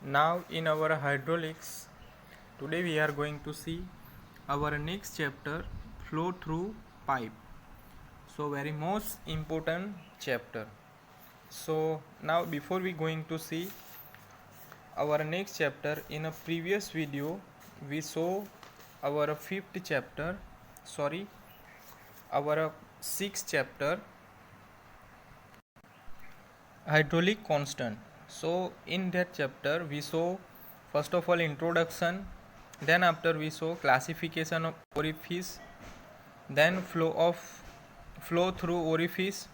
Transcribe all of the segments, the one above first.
Now in our hydraulics, today we are going to see our next chapter, flow through pipe. So very most important chapter. So now before we going to see our next chapter, in a previous video we saw our our sixth chapter, hydraulic constant. So in that chapter we saw first of all introduction, then after we saw classification of orifice, then flow through orifice,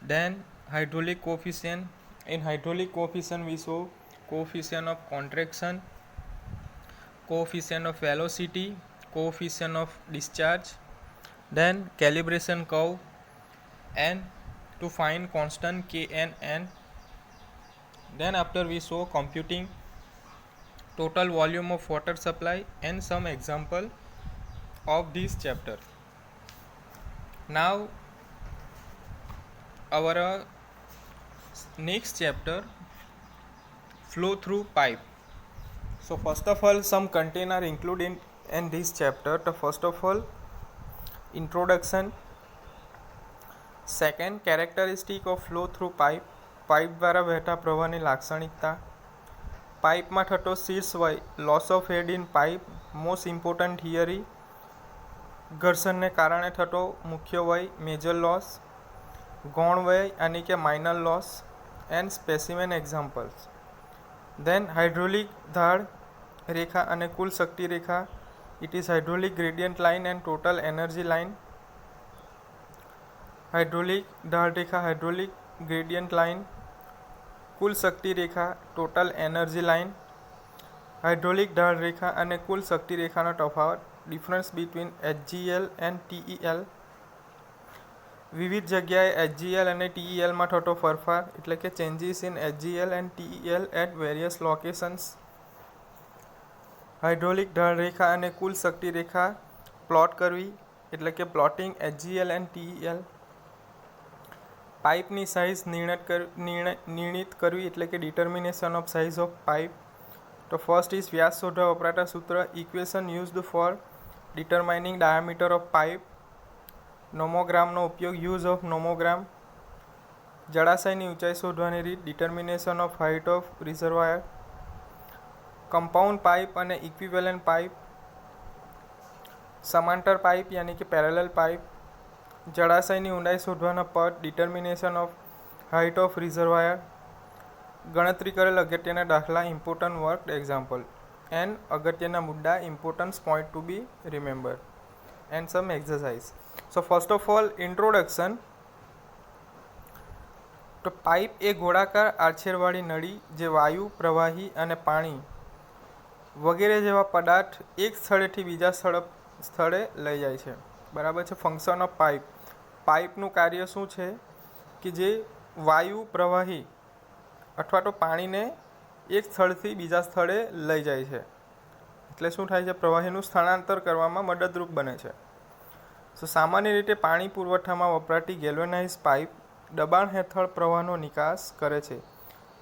then hydraulic coefficient. In hydraulic coefficient we saw coefficient of contraction, coefficient of velocity, coefficient of discharge, then calibration curve, and to find constant k and n. Then after we saw computing total volume of water supply and some example of this chapter. Now our next chapter, flow through pipe. So first of all some content are included in this chapter. So first of all introduction, second characteristic of flow through pipe, pipe દ્વારા વહેતા પ્રવાહની લાક્ષણિકતા, પાઇપમાં થતો શીર્ષવય, loss of head in pipe, most important theory, ઘર્ષણને કારણે થતો મુખ્ય વય, મેજર લોસ, ગૌણ વય यानी કે minor loss, and specimen examples. Then hydraulic ઢાળ રેખા અને કુલ શક્તિ રેખા, it is hydraulic gradient line and total energy line. Hydraulic ઢાળ રેખા, હાઇડ્રોલિક ग्रेडियंट लाइन, कुल शक्ति रेखा, टोटल एनर्जी लाइन. हाइड्रोलिक ढाल रेखा और कुल शक्ति रेखा तफावत, difference between HGL and TEL. विविध जगह HGL और TEL में थतो फेरफार एटले के changes in HGL and TEL at various locations. Hydraulic ढाल रेखा और कुल शक्ति रेखा प्लॉट करवी एटले के प्लॉटिंग HGL एंड TEL. પાઇપની સાઇઝ નિર્ણિત કરવી એટલે કે determination of size of pipe. તો ફર્સ્ટ ઇઝ વ્યાસ શોધવા વપરાતા સૂત્ર, equation used for determining diameter of pipe. નોમોગ્રામનો ઉપયોગ, યુઝ ઓફ નોમોગ્રામ. જળાશયની ઊંચાઈ શોધવાની રીત, determination of height of reservoir. Compound pipe અને ઇક્વિવેલન્ટ પાઇપ. સમાંતર પાઇપ યાની કે પેરેલલ પાઇપ. જળાશયની ઊંડાઈ શોધવાના પદ, determination of height of reservoir. ગણતરી કરેલ અગત્યના દાખલા, ઇમ્પોર્ટન્ટ વર્ક એક્ઝામ્પલ. એન્ડ અગત્યના મુદ્દા, importance point to be remember. And some exercise. So first of all introduction. તો પાઇપ એ ગોળાકાર આછેરવાળી નળી જે વાયુ, પ્રવાહી અને પાણી વગેરે જેવા પદાર્થ એક સ્થળેથી બીજા સ્થળે લઈ જાય છે. બરાબર છે. Function of pipe. પાઇપનું કાર્ય શું છે કે જે વાયુ, પ્રવાહી અથવા તો પાણીને એક સ્થળથી બીજા સ્થળે લઈ જાય છે. એટલે શું થાય છે? પ્રવાહીનું સ્થળાંતર કરવામાં મદદરૂપ બને છે. સો સામાન્ય રીતે પાણી પુરવઠામાં વપરાતી ગેલ્વેનાઇઝ પાઇપ દબાણ હેઠળ પ્રવાહનો નિકાસ કરે છે,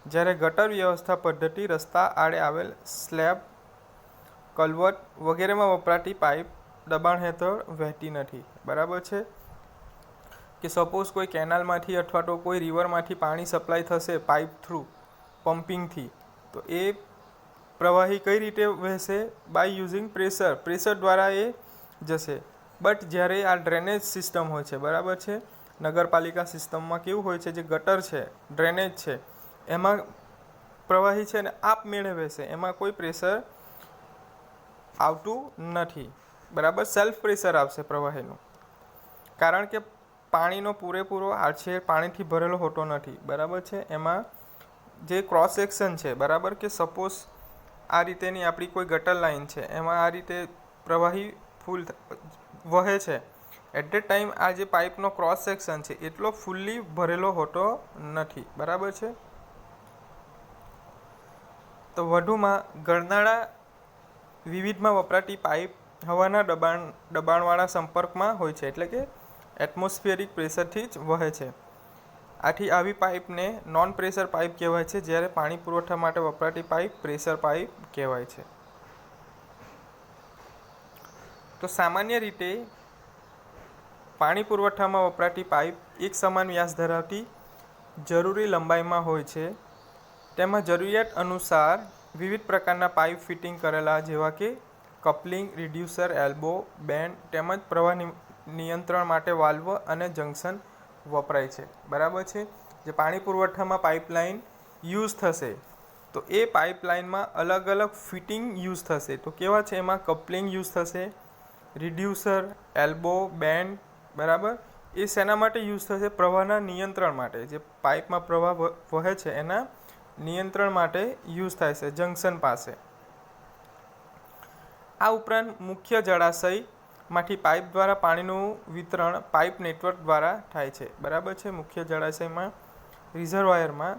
જ્યારે ગટર વ્યવસ્થા પદ્ધતિ રસ્તા આડે આવેલ સ્લેબ, કલવર્ટ વગેરેમાં વપરાતી પાઇપ દબાણ હેઠળ વહેતી નથી. બરાબર છે. કે સપોઝ કોઈ કેનાલમાંથી અથવા તો કોઈ રિવરમાંથી પાણી સપ્લાય થશે પાઇપ થ્રુ પમ્પિંગથી, તો એ પ્રવાહી કઈ રીતે વહેશે? By using pressure. પ્રેશર દ્વારા એ જશે. બટ જ્યારે આ ડ્રેનેજ સિસ્ટમ હોય છે, બરાબર છે, નગરપાલિકા સિસ્ટમમાં કેવું હોય છે, જે ગટર છે, ડ્રેનેજ છે, એમાં પ્રવાહી છે ને આપમેળે વહેશે, એમાં કોઈ પ્રેશર આવતું નથી. બરાબર. સેલ્ફ પ્રેશર આવશે પ્રવાહીનું, કારણ કે પાણીનો પૂરેપૂરો આછેર પાણીથી ભરેલો હોતો નથી. બરાબર છે. એમાં જે ક્રોસ સેક્શન છે, બરાબર, કે સપોઝ આ રીતેની આપણી કોઈ ગટર લાઈન છે, એમાં આ રીતે પ્રવાહી ફૂલ વહે છે. એટ ધ ટાઈમ આ જે પાઇપનો ક્રોસ સેક્શન છે એટલો ફૂલ્લી ભરેલો હોતો નથી. બરાબર છે. તો વધુમાં ગરનાળા વિવિધમાં વપરાતી પાઇપ હવાના દબાણવાળા સંપર્કમાં હોય છે, એટલે કે એટમોસ્ફિયરિક પ્રેશરથી જ વહે છે. આથી આવી પાઇપને નોન પ્રેશર પાઇપ કહેવાય છે, જ્યારે પાણી પુરવઠા માટે વપરાતી પાઇપ પ્રેશર પાઇપ કહેવાય છે. તો સામાન્ય રીતે પાણી પુરવઠામાં વપરાતી પાઇપ એક સમાન વ્યાસ ધરાવતી જરૂરી લંબાઈમાં હોય છે. તેમાં જરૂરિયાત અનુસાર વિવિધ પ્રકારના પાઇપ ફિટિંગ કરેલા, જેવા કે કપલિંગ, રિડ્યુસર, એલ્બો, બેન્ડ તેમજ પ્રવાહ નિયંત્રણ માટે વાલ્વ અને જંકશન વપરાય છે. બરાબર છે. જે પાણી પુરવઠામાં પાઇપલાઇન યુઝ થશે તો એ પાઇપલાઇનમાં અલગ અલગ ફિટિંગ યુઝ થશે. તો કેવા છે? એમાં કપલિંગ યુઝ થશે, રિડ્યુસર, એલ્બો, બેન્ડ. બરાબર. એ શેના માટે યુઝ થશે? પ્રવાહના નિયંત્રણ માટે. જે પાઇપમાં પ્રવાહ વહે છે એના નિયંત્રણ માટે યુઝ થાય છે જંકશન પાસે. આ ઉપરાંત મુખ્ય જળાશયમાંથી પાઇપ દ્વારા પાણીનું વિતરણ પાઇપ નેટવર્ક દ્વારા થાય છે. બરાબર છે. મુખ્ય જળાશયમાં રિઝર્વાયરમાં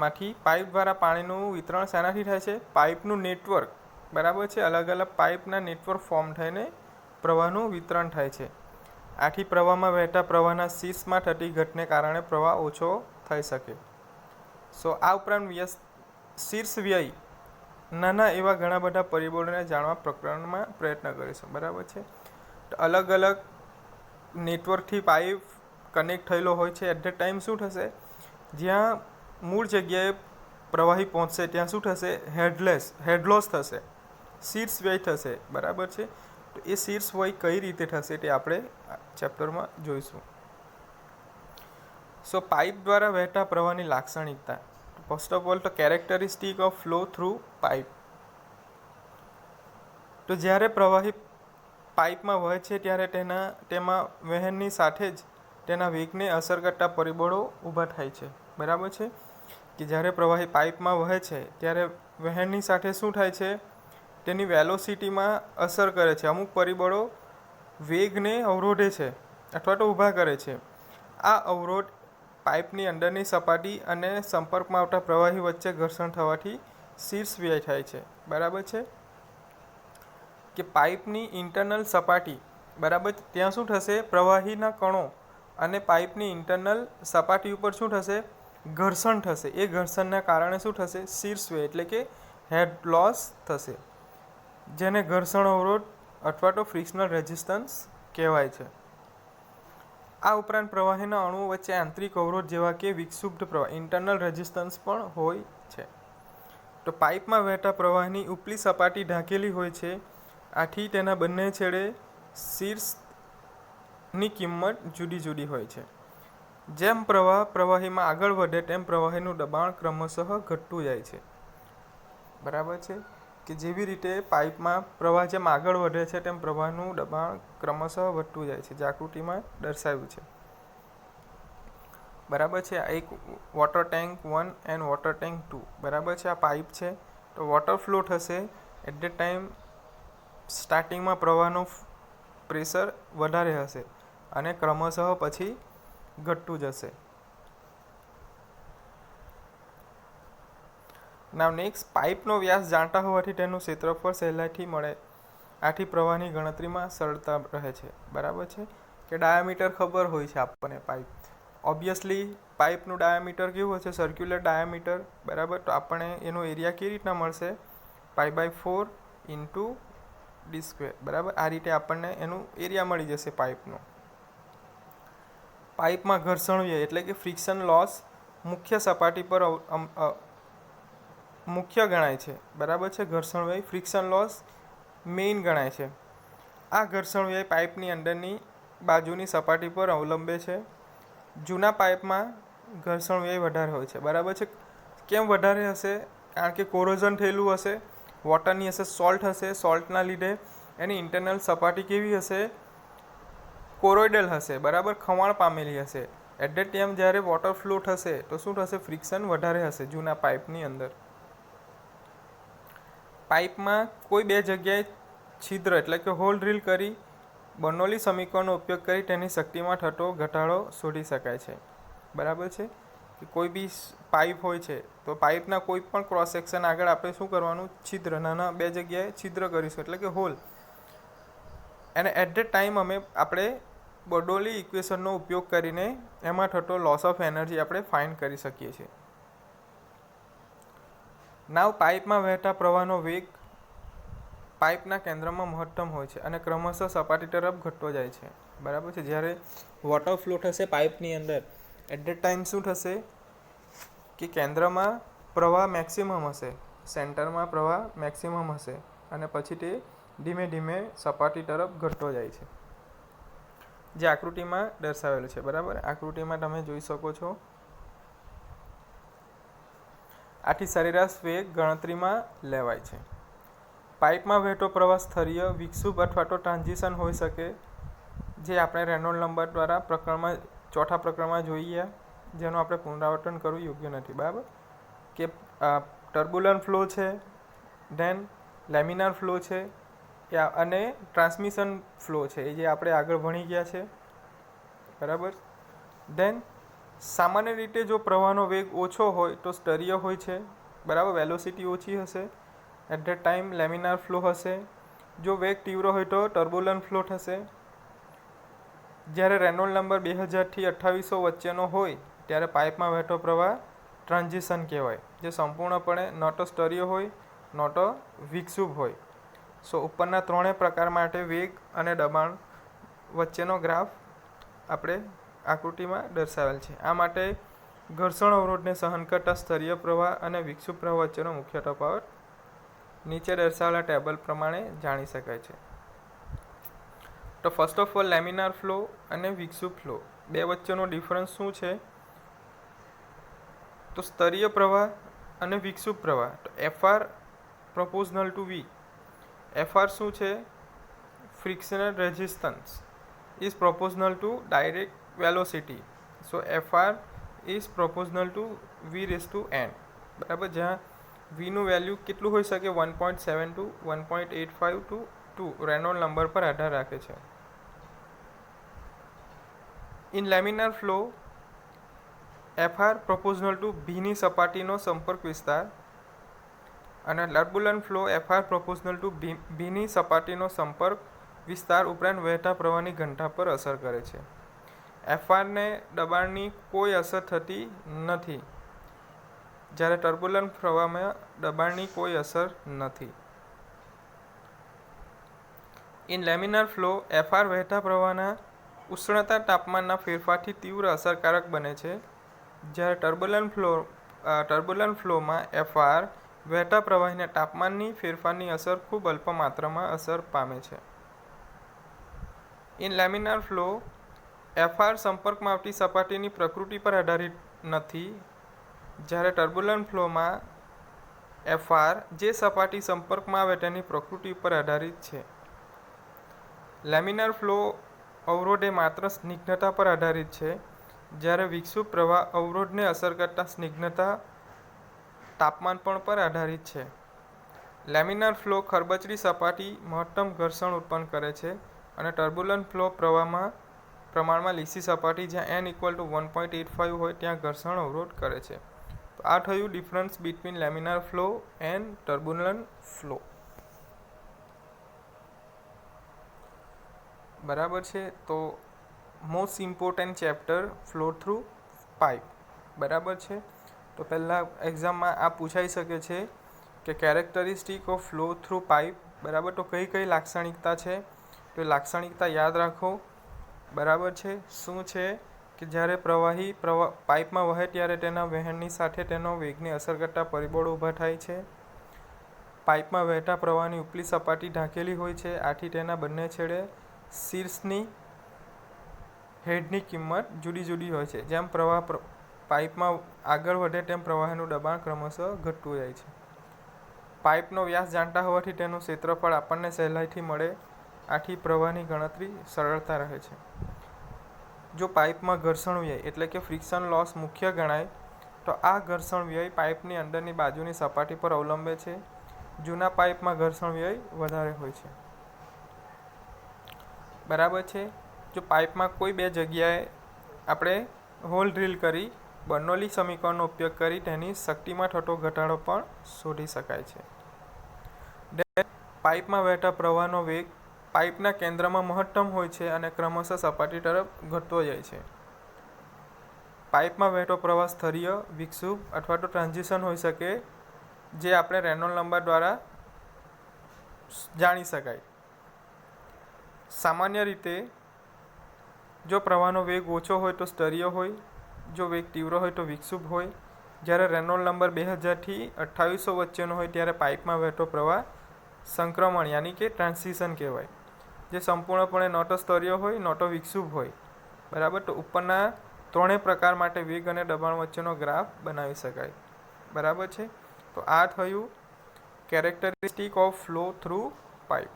માંથી પાઇપ દ્વારા પાણીનું વિતરણ શેનાથી થાય છે? પાઇપનું નેટવર્ક. બરાબર છે. અલગ અલગ પાઇપના નેટવર્ક ફોર્મ થઈને પ્રવાહનું વિતરણ થાય છે. આથી પ્રવાહમાં વહેતા પ્રવાહના શીર્ષમાં થતી ઘટને કારણે પ્રવાહ ઓછો થઈ શકે. આ ઉપરાંત શીર્ષ વ્યય નાના એવા ઘણા બધા પરિબળોને જાણવા પ્રકરણમાં પ્રયત્ન કરીશું. બરાબર છે. તો અલગ અલગ નેટવર્કથી પાઇપ કનેક્ટ થયેલો હોય છે. એટ ધ ટાઈમ શું થશે? જ્યાં મૂળ જગ્યાએ પ્રવાહી પહોંચશે ત્યાં શું થશે? હેડલોસ થશે, શીર્ષ વ્યય થશે. બરાબર છે. તો એ શીર્ષ વ્યય કઈ રીતે થશે તે આપણે ચેપ્ટરમાં જોઈશું. પાઇપ દ્વારા વહેતા પ્રવાહની લાક્ષણિકતા. ફર્સ્ટ ઓફ ઓલ, તો characteristic of flow through pipe. તો જ્યારે પ્રવાહી પાઇપમાં વહે છે ત્યારે તેમાં વહેણની સાથે જ તેના વેગને અસર કરતા પરિબળો ઊભા થાય છે. બરાબર છે. કે જ્યારે પ્રવાહી પાઇપમાં વહે છે ત્યારે વહેણની સાથે શું થાય છે? તેની વેલોસિટીમાં અસર કરે છે. અમુક પરિબળો વેગને અવરોધે છે અથવા તો ઊભા કરે છે. આ અવરોધ પાઇપની અંદરની સપાટી અને સંપર્કમાં આવતા પ્રવાહી વચ્ચે ઘર્ષણ થવાથી શીર્ષ વ્યય થાય છે. બરાબર છે. કે પાઇપની ઇન્ટરનલ સપાટી, બરાબર, ત્યાં શું થશે? પ્રવાહીના કણો અને પાઇપની ઇન્ટરનલ સપાટી ઉપર શું થશે? ઘર્ષણ થશે. એ ઘર્ષણના કારણે શું થશે? શીર્ષ વ્યય એટલે કે હેડ લોસ થશે, જેને ઘર્ષણ અવરોધ અથવા તો ફ્રિક્શનલ રેઝિસ્ટન્સ કહેવાય છે. આ ઉપરાંત પ્રવાહીના અણુઓ વચ્ચે આંતરિક અવરોધ જેવા કે વિક્ષુબ્ધ પ્રવાહ ઇન્ટરનલ રેઝિસ્ટન્સ પણ હોય છે. તો પાઇપમાં વહેતા પ્રવાહની ઉપલી સપાટી ઢાંકેલી હોય છે. આથી તેના બંને છેડે શીર્ષની કિંમત જુદી જુદી હોય છે. જેમ પ્રવાહીમાં આગળ વધે તેમ પ્રવાહીનું દબાણ ક્રમશઃ ઘટતું જાય છે. બરાબર છે. કે જેવી રીતે પાઇપમાં પ્રવાહ જેમ આગળ વધે છે તેમ પ્રવાહનું દબાણ ક્રમશઃ વધતું જાય છે. જે આકૃતિમાં દર્શાવ્યું છે. બરાબર છે. આ એક water tank 1 and water tank 2. બરાબર છે. આ પાઇપ છે. તો વોટર ફ્લો થશે. એટ ધ ટાઈમ સ્ટાર્ટિંગમાં પ્રવાહનું પ્રેશર વધારે હશે અને ક્રમશઃ પછી ઘટતું જશે. નાવ નેક્સ્ટ, પાઇપનો વ્યાસ જાણતા હોવાથી તેનું ક્ષેત્રફળ સહેલાઈથી મળે. આથી પ્રવાહની ગણતરીમાં સરળતા રહે છે. બરાબર છે. કે ડાયામીટર ખબર હોય છે આપણને પાઇપ. ઓબ્વિયસલી પાઇપનું ડાયામીટર કેવું હશે? Circular diameter. બરાબર. તો આપણને એનો એરિયા કેવી રીતના મળશે? π/4 ઇન્ટુ d². બરાબર. આ રીતે આપણને એનું એરિયા મળી જશે પાઇપનું. પાઇપમાં ઘર્ષણ વ્યય એટલે કે ફ્રિક્શન લોસ મુખ્ય સપાટી પર મુખ્ય ગણાય છે. બરાબર છે. ઘર્ષણ વ્યય ફ્રિક્શન લોસ મેઇન ગણાય છે. આ ઘર્ષણ વ્યય પાઇપની અંદરની બાજુની સપાટી પર અવલંબે છે. જૂના પાઇપમાં ઘર્ષણ વ્યય વધારે હોય છે. બરાબર છે. કેમ વધારે હશે? કારણ કે કોરોઝન થયેલું હશે, વોટરની હશે, સોલ્ટ હશે. સોલ્ટના લીધે એની ઇન્ટરનલ સપાટી કેવી હશે? કોરોઇડલ હશે. બરાબર. ખવાણ પામેલી હશે. એટ ધ ટાઈમ જ્યારે વોટર ફ્લો થશે તો શું થશે? ફ્રિક્શન વધારે હશે જૂના પાઇપની અંદર. પાઇપમાં કોઈ બે જગ્યાએ છિદ્ર એટલે કે હોલ ડ્રીલ કરી બર્નોલી સમીકરણનો ઉપયોગ કરી તેની શક્તિમાં થતો ઘટાડો શોધી શકાય છે. બરાબર છે. કે કોઈ બી પાઇપ હોય છે તો પાઇપના કોઈ પણ ક્રોસ સેક્શન આગળ આપણે શું કરવાનું? છિદ્ર, નાના બે જગ્યાએ છિદ્ર કરીશું એટલે કે હોલ. અને એટ ધ ટાઈમ આપણે બર્નૌલી ઇક્વેશનનો ઉપયોગ કરીને એમાં થતો લોસ ઓફ એનર્જી આપણે ફાઇન્ડ કરી શકીએ છીએ. નાવ પાઇપમાં વહેતા પ્રવાહનો વેગ પાઇપના કેન્દ્રમાં મહત્તમ હોય છે અને ક્રમશઃ સપાટી તરફ ઘટતો જાય છે. બરાબર છે. જ્યારે વોટર ફ્લો થશે પાઇપની અંદર એટ ધેટ ટાઈમ શું થશે કે કેન્દ્રમાં પ્રવાહ મેક્સિમમ હશે, સેન્ટરમાં પ્રવાહ મેક્સિમમ હશે અને પછી તે ધીમે ધીમે સપાટી તરફ ઘટતો જાય છે, જે આકૃતિમાં દર્શાવેલું છે. બરાબર, આકૃતિમાં તમે જોઈ શકો છો. આથી સરેરાશ વેગ ગણતરીમાં લેવાય છે. પાઇપમાં વહેતો પ્રવાહ સ્થળીય, વિક્ષુપ અથવા તો ટ્રાન્ઝિશન હોઈ શકે, જે આપણે રેનોલ્ડ નંબર દ્વારા ચોથા પ્રકરણમાં જોઈએ, જેનું આપણે પુનરાવર્તન કરવું યોગ્ય નથી. બરાબર, કે ટર્બ્યુલન્ટ ફ્લો છે, ધેન લેમિનાર ફ્લો છે અને ટ્રાન્સમિશન ફ્લો છે, એ જે આપણે આગળ ભણી ગયા છે. બરાબર, ધેન સામાન્ય રીતે જો પ્રવાહનો વેગ ઓછો હોય તો સ્તરીય હોય છે. બરાબર, વેલોસિટી ઓછી હશે, at that time laminar flow હશે. જો વેગ તીવ્ર હોય તો ટર્બ્યુલન્ટ ફ્લો થશે. જ્યારે રેનોલ્ડ નંબર 2000થી 2800 વચ્ચેનો હોય ત્યારે પાઇપમાં વહેતો પ્રવાહ ટ્રાન્ઝિશન કહેવાય, જે સંપૂર્ણપણે ન તો સ્તરીય હોય ન તો વિક્ષુપ હોય. સો ઉપરના ત્રણેય પ્રકાર માટે વેગ અને દબાણ વચ્ચેનો ગ્રાફ આપણે આકૃતિમાં દર્શાવેલ છે. આ માટે ઘર્ષણ અવરોધને સહન કરતા સ્તરીય પ્રવાહ અને વિક્ષુપ પ્રવાહ વચ્ચેનો મુખ્ય તફાવત નીચે દર્શાવેલા ટેબલ પ્રમાણે જાણી શકાય છે. તો first of all laminar flow અને વિક્ષુપ ફ્લો બે વચ્ચેનો ડિફરન્સ શું છે? તો સ્તરીય પ્રવાહ અને વિક્ષુપ પ્રવાહ, તો FR proportional to V. FR શું છે? Frictional resistance is proportional to direct velocity. So FR is proportional to V/n. બરાબર, જ્યાં વીનું વેલ્યુ કેટલું હોઈ શકે? 1.72, 1.85 ટુ 2 રેનોલ્ડ નંબર પર આધાર રાખે છે. In laminar flow FR proportional to ભીની સપાટીનો સંપર્ક વિસ્તાર અને turbulent flow FR proportional to ભીની સપાટીનો સંપર્ક વિસ્તાર ઉપરાંત વહેતા પ્રવાહની ઘનતા પર અસર કરે છે. FRને દબાણની કોઈ અસર થતી નથી, જ્યારે ટર્બ્યુલન્ટ પ્રવાહમાં દબાણની કોઈ અસર નથી. ઇન લેમિનાર ફ્લો FR વહેતા પ્રવાહના ઉષ્ણતા તાપમાનના ફેરફારથી તીવ્ર અસરકારક બને છે, જ્યારે ટર્બ્યુલન્ટ ફ્લોમાં FR વહેતા પ્રવાહીના તાપમાનની ફેરફારની અસર ખૂબ અલ્પ માત્રામાં અસર પામે છે. ઇન લેમિનાર ફ્લો FR સંપર્કમાં આવતી સપાટીની પ્રકૃતિ પર આધારિત નથી, જ્યારે ટર્બ્યુલન્ટ ફ્લોમાં FR જે સપાટી સંપર્કમાં આવે તેની પ્રકૃતિ પર આધારિત છે. લેમિનાર ફ્લો અવરોધ એ માત્ર સ્નિગ્ધતા પર આધારિત છે, જ્યારે વિક્ષુપ પ્રવાહ અવરોધને અસર કરતા સ્નિગ્ધતા તાપમાન પર આધારિત છે. લેમિનાર ફ્લો ખરબચડી સપાટી મહત્તમ ઘર્ષણ ઉત્પન્ન કરે છે અને ટર્બ્યુલન્ટ ફ્લો પ્રમાણમાં લીસી સપાટી જ્યાં n = 1.85 હોય ત્યાં ઘર્ષણ અવરોધ કરે છે. તો આ થયું difference between laminar flow and turbulent flow. બરાબર છે. તો most important chapter flow through pipe. બરાબર છે. તો પહેલાં એક્ઝામમાં આ પૂછાઈ શકે છે કે characteristic of flow through pipe. બરાબર, તો કઈ કઈ લાક્ષણિકતા છે? તો લાક્ષણિકતા યાદ રાખો. બરાબર છે. શું છે કે જ્યારે પ્રવાહી પાઇપમાં વહે ત્યારે તેના વહેણની સાથે તેનો વેગને અસર કરતા પરિબળો ઊભા થાય છે. પાઇપમાં વહેતા પ્રવાહની ઉપલી સપાટી ઢાંકેલી હોય છે, આથી તેના બંને છેડે શીર્ષની હેડની કિંમત જુદી જુદી હોય છે. જેમ પ્રવાહ પાઇપમાં આગળ વધે તેમ પ્રવાહીનું દબાણ ક્રમશઃ ઘટતું જાય છે. પાઇપનો વ્યાસ જાણતા હોવાથી તેનું ક્ષેત્રફળ આપણને સહેલાઈથી મળે, આથી પ્રવાહની ગણતરી સરળતા રહે છે. જો પાઇપમાં ઘર્ષણ વ્યય એટલે કે ફ્રિક્શન લોસ મુખ્ય ગણાય, તો આ ઘર્ષણ વ્યય પાઇપની અંદરની બાજુની સપાટી પર અવલંબે છે. જૂના પાઇપમાં ઘર્ષણ વ્યય વધારે હોય છે. બરાબર છે. જો પાઇપમાં કોઈ બે જગ્યાએ આપણે હોલ ડ્રીલ કરી બર્નૌલી સમીકરણનો ઉપયોગ કરી તેની શક્તિમાં થતો ઘટાડો પણ શોધી શકાય છે. પાઇપમાં વહેતા પ્રવાહનો વેગ પાઇપના કેન્દ્રમાં મહત્તમ હોય છે અને ક્રમશઃ સપાટી તરફ ઘટતો જાય છે. પાઇપમાં વહેતો પ્રવાહ સ્તરીય, વિક્ષુપ અથવા તો ટ્રાન્ઝિશન હોઈ શકે, જે આપણે રેનોલ્ડ નંબર દ્વારા જાણી શકાય. સામાન્ય રીતે જો પ્રવાહનો વેગ ઓછો હોય તો સ્તરીય હોય, જો વેગ તીવ્ર હોય તો વિક્ષુપ હોય. જ્યારે રેનોલ્ડ નંબર 2000થી 2800 વચ્ચેનો હોય ત્યારે પાઇપમાં વહેતો પ્રવાહ સંક્રમણ યાની કે ટ્રાન્ઝિશન કહેવાય, જે સંપૂર્ણપણે ન તો સ્તરીય હોય ન તો વિક્ષુપ હોય. બરાબર. તો ઉપરના ત્રણેય પ્રકાર માટે વેગ અને દબાણ વચ્ચેનો ગ્રાફ બનાવી શકાય. બરાબર છે. તો આ થયું characteristic of flow through pipe.